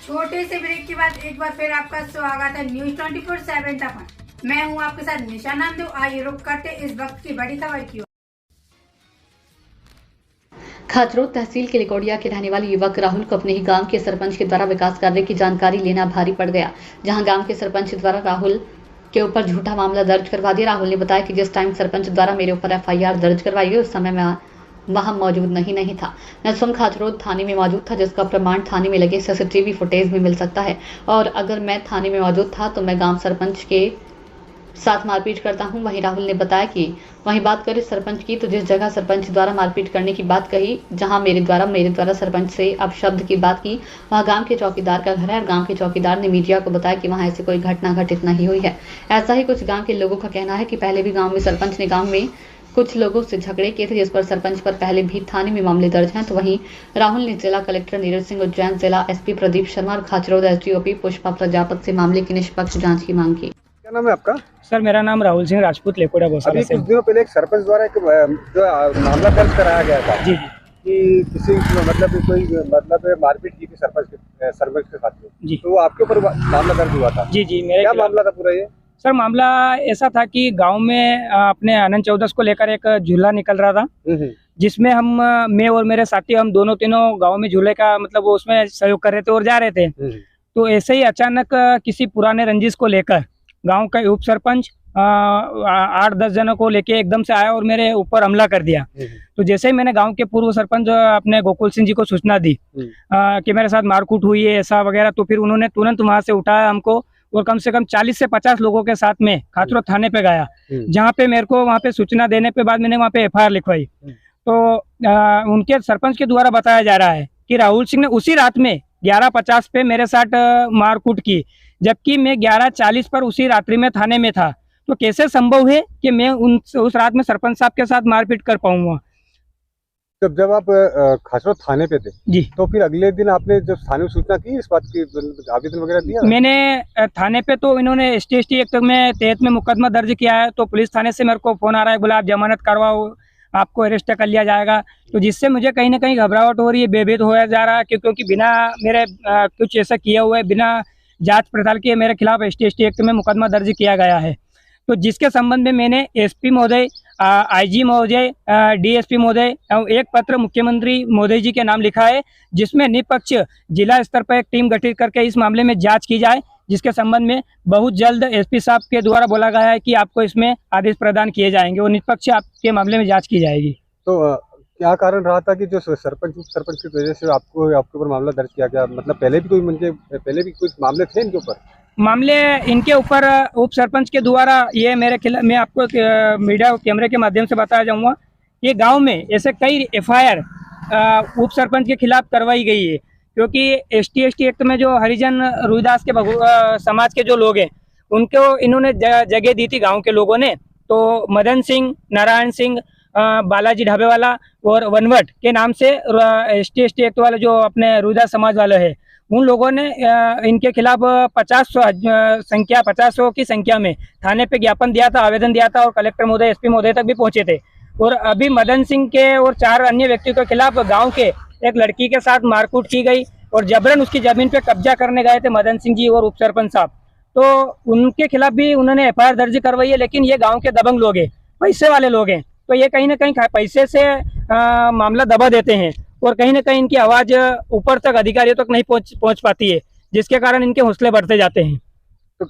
छोटे से ब्रेक के बाद एक बार फिर आपका स्वागत है न्यूज 24/7 तक। मैं हूं आपके साथ निशा नांदू। आइए रुक करते इस वक्त की बड़ी खबर की ओर। खाचरोद तहसील के लिकोड़िया के रहने वाले युवक राहुल को अपने ही गांव के सरपंच के द्वारा विकास कार्य की जानकारी लेना भारी पड़ गया, जहां गांव के सरपंच द्वारा राहुल के ऊपर झूठा मामला दर्ज करवा दिया। राहुल ने बताया कि जिस टाइम सरपंच द्वारा मेरे ऊपर FIR दर्ज करवाई गई उस समय मैं वहां मौजूद नहीं था। मैं स्वयं खाचरोद थाने में मौजूद था, जिसका प्रमाण थाने में लगे CCTV फुटेज में मिल सकता है। और अगर मैं थाने में मौजूद था तो मैं गांव सरपंच के साथ मारपीट करता हूं। वहीं राहुल ने बताया कि वहीं बात करें सरपंच की, तो जिस जगह सरपंच द्वारा मारपीट करने की बात कही, जहां मेरे द्वारा सरपंच से अपशब्द की बात की, वहां गांव के चौकीदार का घर है और गांव के चौकीदार ने मीडिया को बताया कि वहां ऐसी कोई घटना घटित नहीं हुई है। ऐसा ही कुछ गांव के लोगों का कहना है कि पहले भी गांव में सरपंच ने गांव में कुछ लोगों से झगड़े किए थे, जिस पर सरपंच पर पहले भी थाने में मामले दर्ज हैं। तो वहीं राहुल ने जिला कलेक्टर नीरज सिंह उज्जैन, जिला SP प्रदीप शर्मा और खाचरोद SDOP पुष्पा प्रजापत से मामले की निष्पक्ष जांच की मांग की। क्या नाम है आपका? सर मेरा नाम राहुल सिंह राजपूत लेकोड़ा गौशाला अभी से। कुछ दिनों पहले एक सरपंच द्वारा एक जो मामला दर्ज कराया गया था जी कि किसी मतलब मारपीट की थी सरपंच के साथ में, जी तो आपके ऊपर मामला दर्ज हुआ था। जी मेरे क्या मामला था पूरा ये? सर मामला ऐसा था कि गांव में अपने अनंत चौदस को लेकर एक झूला निकल रहा था, जिसमें मैं और मेरे साथी हम दोनों तीनों गांव में झूले का मतलब उसमें सहयोग कर रहे थे और जा रहे थे। तो ऐसे ही अचानक किसी पुराने रंजिश को लेकर गांव का उप सरपंच 8-10 जनों को लेके एकदम से आया और मेरे ऊपर हमला कर दिया। तो जैसे ही मैंने गांव के पूर्व सरपंच अपने गोकुल सिंह जी को सूचना दी कि मेरे साथ मारकूट हुई है ऐसा वगैरह, तो फिर उन्होंने तुरंत वहां से उठाया हमको और कम से कम 40 से 50 लोगों के साथ में खाचरोद थाने पे गया, जहाँ पे मेरे को वहाँ पे सूचना देने के बाद मैंने वहाँ पे FIR लिखवाई। तो उनके सरपंच के द्वारा बताया जा रहा है कि राहुल सिंह ने उसी रात में 11:50 पे मेरे साथ मारकूट की, जबकि मैं 11:40 पर उसी रात्रि में थाने में था। तो कैसे संभव है कि मैं उस रात में सरपंच साहब के साथ मारपीट कर पाऊंगा? जब आप खाचरोद थाने पे थे जी, तो फिर अगले दिन आपने जब थाने में सूचना की इस बात की, आवेदन वगैरह दिया? मैंने थाने पे तो इन्होंने ST एक्ट में तहत में मुकदमा दर्ज किया है। तो पुलिस थाने से मेरे को फोन आ रहा है, बोला आप जमानत करवाओ, आपको अरेस्ट कर लिया जाएगा। तो जिससे मुझे कहीं ना कहीं घबराहट हो रही है, बेभीत होया जा रहा है, क्योंकि बिना मेरे कुछ ऐसा किया हुआ है, बिना जांच पड़ताल किए मेरे खिलाफ ST एक्ट में मुकदमा दर्ज किया गया है। तो जिसके संबंध में मैंने SP महोदय, IG महोदय, DSP महोदय एवं एक पत्र मुख्यमंत्री महोदय जी के नाम लिखा है, जिसमें निष्पक्ष जिला स्तर पर एक टीम गठित करके इस मामले में जांच की जाए, जिसके संबंध में बहुत जल्द SP साहब के द्वारा बोला गया है कि आपको इसमें आदेश प्रदान किए जाएंगे और निष्पक्ष आपके मामले में जांच की जाएगी। तो क्या कारण रहा था कि जो सरपंच उप सरपंच की वजह से आपके ऊपर मामला दर्ज किया गया? मतलब पहले भी कुछ मामले थे इनके ऊपर? मामले इनके ऊपर उप सरपंच के द्वारा ये मेरे खिलाफ, मैं आपको मीडिया कैमरे के माध्यम से बताया जाऊंगा, ये गांव में ऐसे कई FIR उप सरपंच के खिलाफ करवाई गई है, क्योंकि ST एक्ट में जो हरिजन रोहिदास के समाज के जो लोग हैं उनको इन्होंने जगह दी थी गांव के लोगों ने। तो मदन सिंह, नारायण सिंह, बालाजी ढाबेवाला और वनवट के नाम से ST एक्ट वाले जो अपने रोहिदास समाज वाले हैं, उन लोगों ने इनके खिलाफ 50 की संख्या में थाने पे ज्ञापन दिया था, आवेदन दिया था और कलेक्टर महोदय, SP महोदय तक भी पहुंचे थे। और अभी मदन सिंह के और 4 अन्य व्यक्तियों के खिलाफ गांव के एक लड़की के साथ मारकूट की गई और जबरन उसकी जमीन पे कब्जा करने गए थे मदन सिंह जी और उप सरपंच साहब। तो उनके खिलाफ भी उन्होंने FIR दर्ज करवाई है, लेकिन ये गाँव के दबंग लोग हैं, पैसे वाले लोग हैं, तो ये कहीं ना कहीं पैसे से मामला दबा देते हैं और कहीं ना कहीं इनकी आवाज ऊपर तक अधिकारियों तक नहीं पहुंच पाती है, जिसके कारण इनके हौसले बढ़ते जाते हैं। तो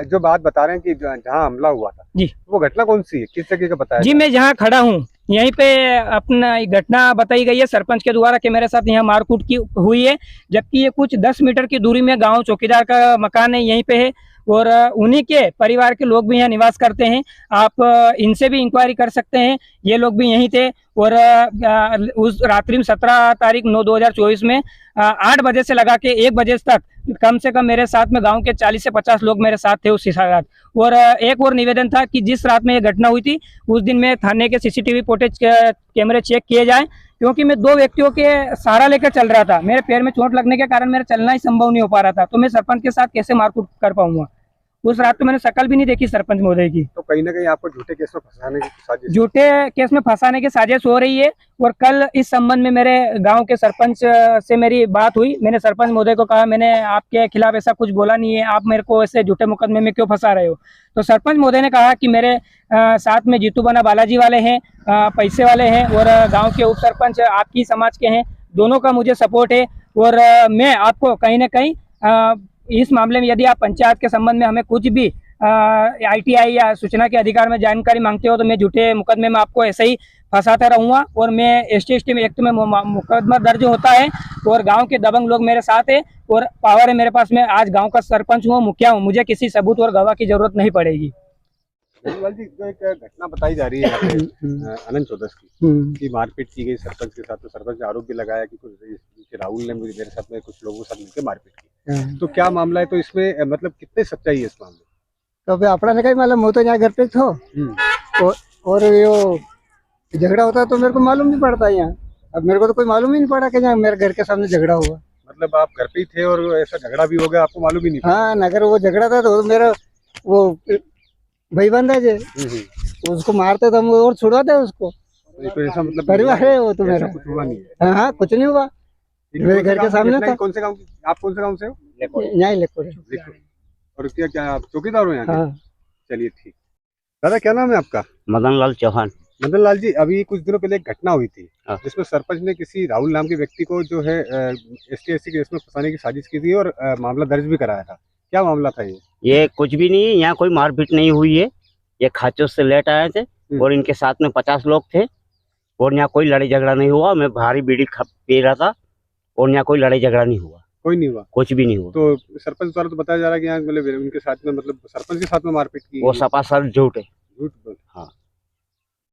जो बात बता रहे हैं कि जहाँ हमला हुआ था जी, वो घटना कौन सी है, किस जगह का बताया? जी मैं जहाँ खड़ा हूँ यहीं पे अपना घटना बताई गई है सरपंच के द्वारा कि मेरे साथ यहाँ मारकूट की हुई है, जबकि ये कुछ 10 मीटर की दूरी में गांव चौकीदार का मकान है, यहीं पे है और उन्हीं के परिवार के लोग भी यहाँ निवास करते हैं। आप इनसे भी इंक्वायरी कर सकते हैं, ये लोग भी यहीं थे। और उस रात्रि में 17 तारीख 9/2024 में 8 बजे से लगा के 1 बजे तक कम से कम मेरे साथ में गांव के 40 से 50 लोग मेरे साथ थे उस रात। और एक और निवेदन था कि जिस रात में ये घटना हुई थी उस दिन में थाने के CCTV फुटेज कैमरे चेक किए जाए, क्योंकि मैं 2 व्यक्तियों के सहारा लेकर चल रहा था। मेरे पैर में चोट लगने के कारण मेरा चलना ही संभव नहीं हो पा रहा था, तो मैं सरपंच के साथ कैसे मारकूट कर पाऊंगा। उस रात तो मैंने शक्ल भी नहीं देखी सरपंच महोदय की। तो कहीं ना कहीं आपको झूठे केस में फंसाने की साजिश झूठे केस में फंसाने की साजिश हो रही है। और कल इस संबंध में मेरे गांव के सरपंच से मेरी बात हुई। मैंने सरपंच महोदय को कहा मैंने आपके खिलाफ ऐसा कुछ बोला नहीं है, आप मेरे को ऐसे झूठे मुकदमे में क्यों फंसा रहे हो। तो सरपंच महोदय ने कहा कि मेरे साथ में जीतू बना बालाजी वाले हैं, पैसे वाले हैं, और गाँव के उप सरपंच आपकी समाज के हैं, दोनों का मुझे सपोर्ट है। और मैं आपको कहीं ना कहीं इस मामले में यदि आप पंचायत के संबंध में हमें कुछ भी ITI या सूचना के अधिकार में जानकारी मांगते हो तो मैं झूठे मुकदमे में आपको ऐसे ही फंसाता रहूंगा। और मैं ST में एक्ट में मुकदमा दर्ज होता है और गांव के दबंग लोग मेरे साथ है और पावर है मेरे पास। में आज गांव का सरपंच हूँ, मुखिया हूँ, मुझे किसी सबूत और गवाह की जरूरत नहीं पड़ेगी। धनीवाल जी, जो एक घटना बताई जा रही है यहाँ पे अनंत चौदस की मारपीट की गई सरपंच के साथ, तो सरपंच ने आरोप भी लगाया कि कुछ राहुल ने मेरे साथ में कुछ लोगों के साथ मिलकर मारपीट की। तो क्या मामला है, तो इसमें मतलब कितने सच्चाई है इस मामले? तो अभी अपना नहीं मालूम, वो तो यहाँ घर पे थो और यो झगड़ा होता तो मेरे को मालूम नहीं पड़ता यहाँ। अब मेरे को तो कोई मालूम ही नहीं पड़ा कि यहाँ मेरे घर के सामने झगड़ा हुआ। मतलब आप घर पे ही थे और ऐसा झगड़ा भी हो गया, आपको मालूम ही नहीं पड़ा? हाँ, नगर वो झगड़ा था तो मेरा वो भाई बंदा जे उसको मारते तो हम और छुड़वाते उसको। तो ऐसा मतलब परिवार है वो तो मेरा। कुछ हुआ नहीं है? हाँ, कुछ नहीं हुआ, मेरे घर के सामने था। कौन से गाँव, आप कौन से गाँव से हो? यहाँ लेको। और क्या आप चौकीदार हो यहाँ के? हाँ। चलिए ठीक। दादा क्या नाम है आपका? मदन लाल चौहान। मदन लाल जी, अभी कुछ दिनों पहले एक घटना हुई थी जिसमें सरपंच ने किसी राहुल नाम के व्यक्ति को जो है ST केस में फंसाने की साजिश की थी और मामला दर्ज भी कराया था। क्या मामला था ये कुछ भी नहीं, यहाँ कोई मारपीट नहीं हुई है। ये खाचों से लेट आए थे और इनके साथ में 50 लोग थे और यहाँ कोई लड़ाई झगड़ा नहीं हुआ। मैं भारी बीड़ी पी रहा था और यहाँ कोई लड़ाई झगड़ा नहीं हुआ। कोई नहीं हुआ? कुछ भी नहीं हुआ। तो सरपंच द्वारा तो बताया जा रहा है कि यहाँ मतलब उनके साथ में, मतलब सरपंच के साथ में मारपीट की। वो सपा सर झूठ है। झूठ? हाँ।